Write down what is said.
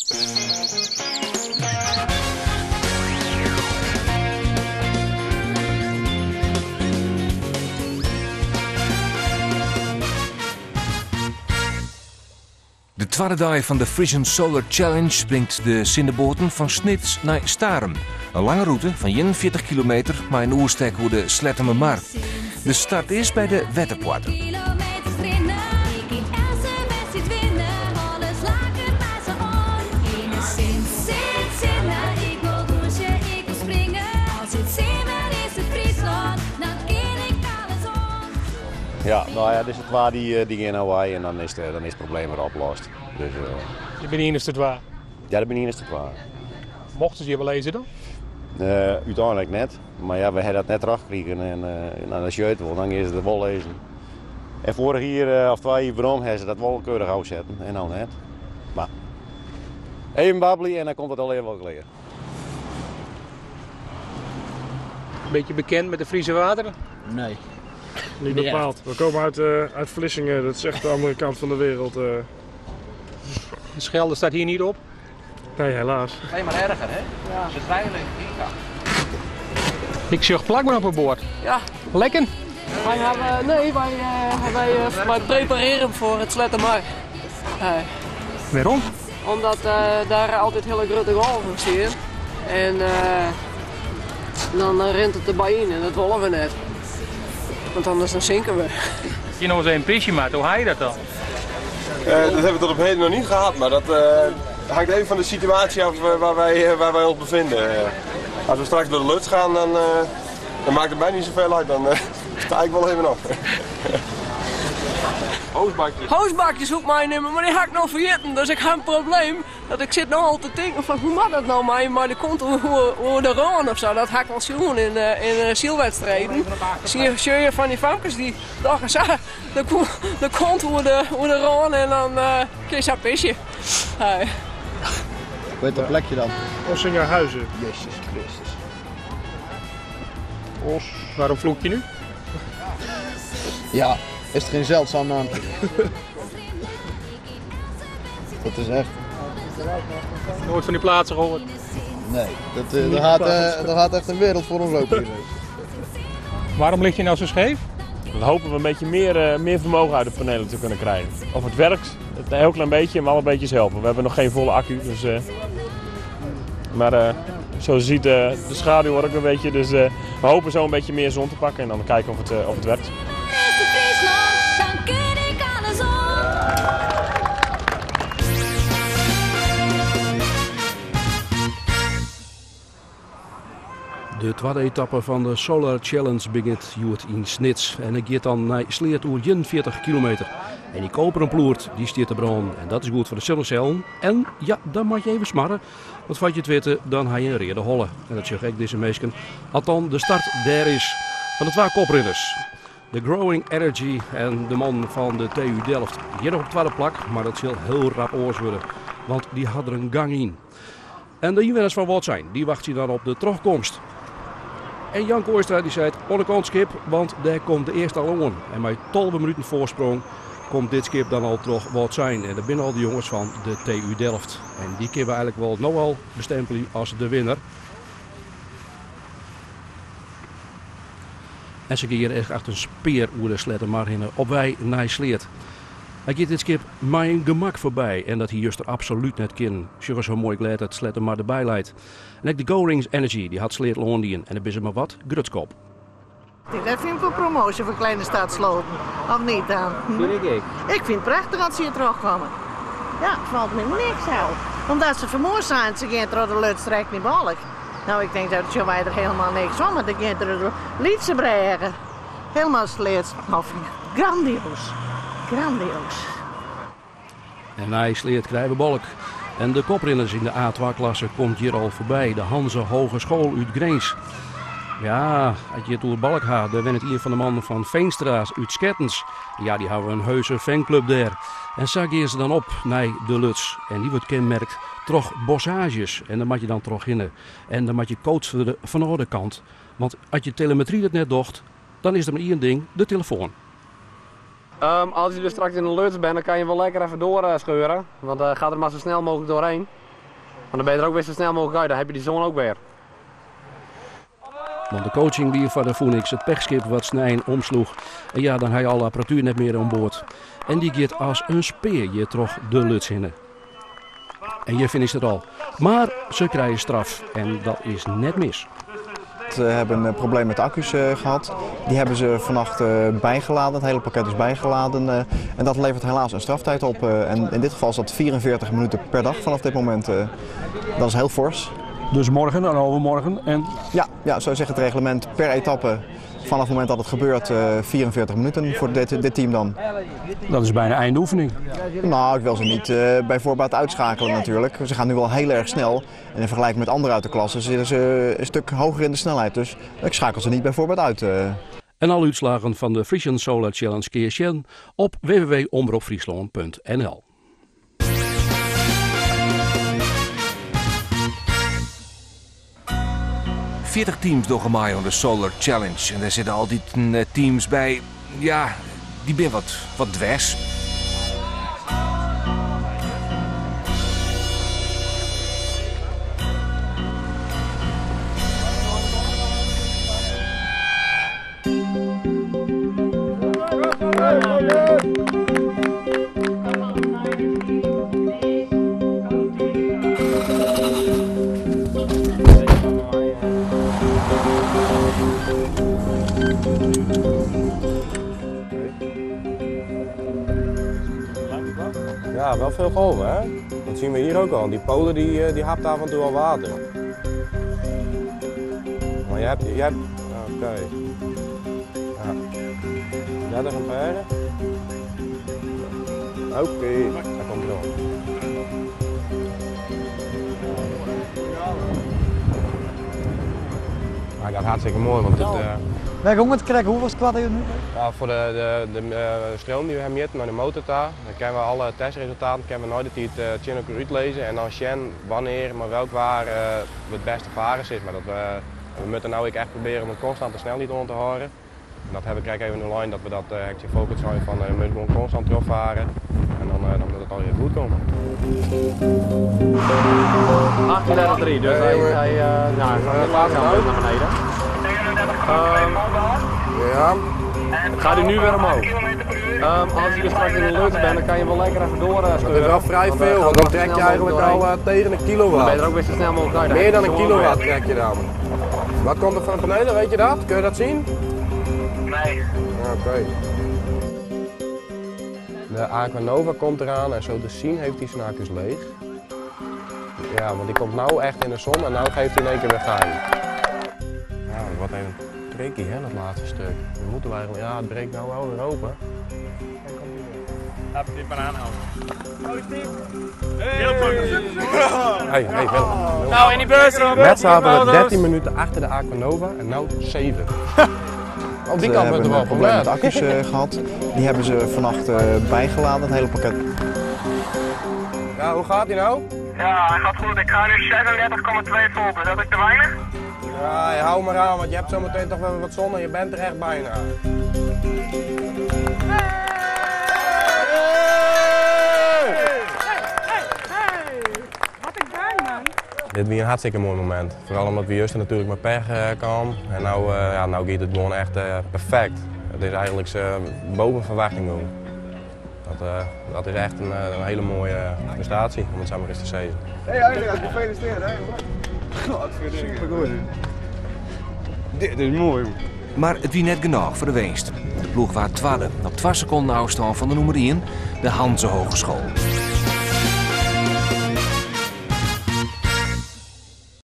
De tweede dag van de Frisian Solar Challenge brengt de Sinneboten van Snits naar Starem. Een lange route van 41 kilometer, maar een oerstek hoe de Slettemermar. De start is bij de Wetterpoort. Ja, nou ja, dus het waar die gaan nou waaien en dan is het probleem weer opgelost. Dus, Je bent hier is het waar. ja, dat ben hier is het waar. Mochten ze je wel lezen dan? Uiteindelijk net, maar ja, we hebben dat net teruggekregen en nou, als je het wil, dan is het wel lezen. En vorig hier, of 2 jaar waarom, hebben ze dat wel keurig uitzetten en nou net. Maar even babbelen en dan komt het al even wel geleden. Een beetje bekend met de Friese wateren? Nee. Niet bepaald. We komen uit Vlissingen, dat is echt de andere kant van de wereld. De Schelde staat hier niet op. Nee, helaas. Alleen maar erger, hè? Ja. Ze dreigen hier. Ik zag plakbaar op een boord. Ja. Lekker? Wij prepareren voor het Slettermar. Waarom? Omdat daar altijd hele grote golven staan. En dan rent het erbij in en dat willen we net. Want anders dan zinken we. Je nog eens een pisje maakt, hoe haal je dat dan? Dat hebben we tot op heden nog niet gehad, maar dat hangt even van de situatie af waar wij ons bevinden. Als we straks door de lucht gaan, dan maakt het mij niet zoveel uit, dan sta ik wel even op. Hoosbakjes. Hoosbakjes hoeft mij nemen, maar die ga ik nog vergeten. Dus ik heb een probleem dat ik zit nou al te denken van hoe moet dat nou maar de komt hoe de Roon of zo. Dat ga ik wel zien in zielwedstrijden. Zie je van die vankers die dachten zo, dan komt hoe de Roon en dan kun je zo'n pisje. Hoe heet dat plekje dan? Ossingerhuizen. Jezus Christus. Waarom vloek je nu? Ja, is het geen zeldzaam naampje? Dat is echt... Nooit van die plaatsen gehoord. Nee, dat gaat echt een wereld voor ons open hier. Waarom lig je nou zo scheef? Dan hopen we een beetje meer vermogen uit de panelen te kunnen krijgen. Of het werkt, een heel klein beetje, maar alle beetjes helpen. We hebben nog geen volle accu, dus... Maar zoals je ziet, de schaduw wordt ook een beetje, dus we hopen zo een beetje meer zon te pakken en dan kijken of het werkt. De tweede etappe van de Solar Challenge begint in Snits. En ik gaat dan naar Sleert oer 41 kilometer. En die koperen ploert, die stiert de bron. En dat is goed voor de zonnecellen. En ja, dan moet je even smarren. Want wat je het weten, dan ga je een reden hollen. En dat zeg ik deze meesken. Althans, de start daar is van de 2 kopridders. De Growing Energy en de man van de TU Delft. Hier nog op tweede plak, maar dat zal heel rap oors worden. Want die had er een gang in. En de inwoners van wat zijn, die wacht je dan op de terugkomst. En Jan Kooistra die zei het onderkant schip, want daar komt de eerste al aan. En met 12 minuten voorsprong komt dit schip dan al terug wat zijn. En daar binnen al de jongens van de TU Delft. En die kunnen we eigenlijk wel nog wel bestempelen als de winnaar. En ze gingen echt achter een speer oer de Slettermar heen op wij naar Sleert. Hij gaat dit schip met een gemak voorbij en dat hij juist er absoluut net kan. Ze was zo mooi glad dat Slettermar erbij leidt. En ook de Go-Rings Energy, die had Sleert Loondien en dan is er maar wat grutskop. Dat vind ik voor promotie voor kleine stad Sloten. Of niet dan? Vind ik. Ik vind het prachtig als ze hier terugkomen. Ja, het valt me niks uit. Omdat ze vermoord zijn, ze gaan door de luchtstrek niet balk. Nou, ik denk dat je mij er helemaal niks van, maar dan gaan er de Lietse brengen. Helemaal slecht. Of grandioos. Grandioos. En hij Sleert krijgen balk. En de koprenners in de A2-klasse komt hier al voorbij. De Hanze Hogeschool uit Greens. Ja, als je het door balk gaat, dan ben het een van de mannen van Veenstra's uit Skettens. Ja, die hebben een heuse fanclub daar. En zo gaan ze dan op naar de Luts. En die wordt kenmerkt toch bossages. En dan moet je dan terug in. En dan moet je coachen van de andere kant. Want als je telemetrie dat net docht, dan is er maar één ding, de telefoon. Als je dus straks in de Luts bent, dan kan je wel lekker even doorscheuren. Want gaat er maar zo snel mogelijk doorheen. dan ben je er ook weer zo snel mogelijk uit, dan heb je die zon ook weer. Want de coaching die van de Phoenix het pechschip wat Snijn omsloeg. En ja, dan heb je alle apparatuur net meer aan boord. En die gaat als een speer je toch de luts in. En je finisht het al. Maar ze krijgen straf en dat is net mis. We hebben een probleem met de accu's gehad. Die hebben ze vannacht bijgeladen, het hele pakket is bijgeladen. En dat levert helaas een straftijd op. En in dit geval is dat 44 minuten per dag vanaf dit moment. Dat is heel fors. Dus morgen en overmorgen? En... Ja, zo zegt het reglement per etappe. Vanaf het moment dat het gebeurt 44 minuten voor dit team dan. Dat is bijna eindoefening. Nou, ik wil ze niet bij voorbaat uitschakelen natuurlijk. Ze gaan nu wel heel erg snel. En in vergelijking met anderen uit de klasse zitten ze een stuk hoger in de snelheid. Dus ik schakel ze niet bij voorbaat uit. En alle uitslagen van de Frisian Solar Challenge kun je zien op www.omroepfriesland.nl. 40 teams doorgemaaid aan de Solar Challenge. En daar zitten altijd teams bij, ja, die ben wat dwers. Ja, wel veel golven, hè? Dat zien we hier ook al. Die polen die hapt af en toe al water. Maar je hebt... Oké. Ja. 30 ampère. Oké, daar komt hij door. Hij gaat hartstikke mooi, want het... Wij gaan met krijgen, hoeveel squat nu? Ja, voor de stroom die we hebben naar de motor daar, dan kennen we alle testresultaten, kennen we nooit dat hij het channel uitlezen en dan zien wanneer, maar welk waar het beste varen zit. Maar we moeten nou echt proberen om een constante snelheid onder te houden. En dat hebben we krijgen even in de lijn dat we dat gefocust zijn van we moeten gewoon constant terugvaren en dan moet het alweer goed komen. 18,3, dus hij gaat naar beneden. Ja. Gaat u nu weer omhoog? Als je er straks in de lucht bent, dan kan je wel lekker even doorsturen. Dat is wel vrij veel, want dan trek je eigenlijk al tegen een kilowatt. Dan ben je er ook weer zo snel mogelijk uit. Meer dan een kilowatt trek je dan. Wat komt er van beneden, weet je dat? Kun je dat zien? Nee. Oké. De Aquanova komt eraan en zo te zien heeft hij zijn accu's leeg. Ja, want die komt nou echt in de zon en nou geeft hij in één keer weer gaai. Ja, dat wordt even tricky, hè, dat laatste stuk. Dan moeten we eigenlijk, ja, het breekt nou wel weer open. Laat dit maar aanhouden. Hey, Willem. Nou, in die bus. Net zaten we 13 minuten achter de Aquanova en nu 7. Op die kant hebben we wel een probleem met de accu's gehad. Die hebben ze vannacht bijgeladen, het hele pakket. Ja, hoe gaat die nou? Ja, hij gaat goed. Ik ga nu 36,2 volt. Is dat ook te weinig? Ja, hou maar aan, want je hebt zometeen toch wel wat zon en je bent er echt bijna. Wat een geil, man. Dit was een hartstikke mooi moment. Vooral omdat we juist natuurlijk met pech kwam. En nou gaat het gewoon echt perfect. Het is eigenlijk boven verwachting doen. Dat is echt een hele mooie prestatie, om het zo maar eens te zeggen. Hey, uiteraard, gefeliciteerd. Supergoed. Dit is mooi. Maar het wie net genoeg voor de winst. De ploeg was tweede, op 2 seconden afstand van de nummer 1, de Hanse Hogeschool.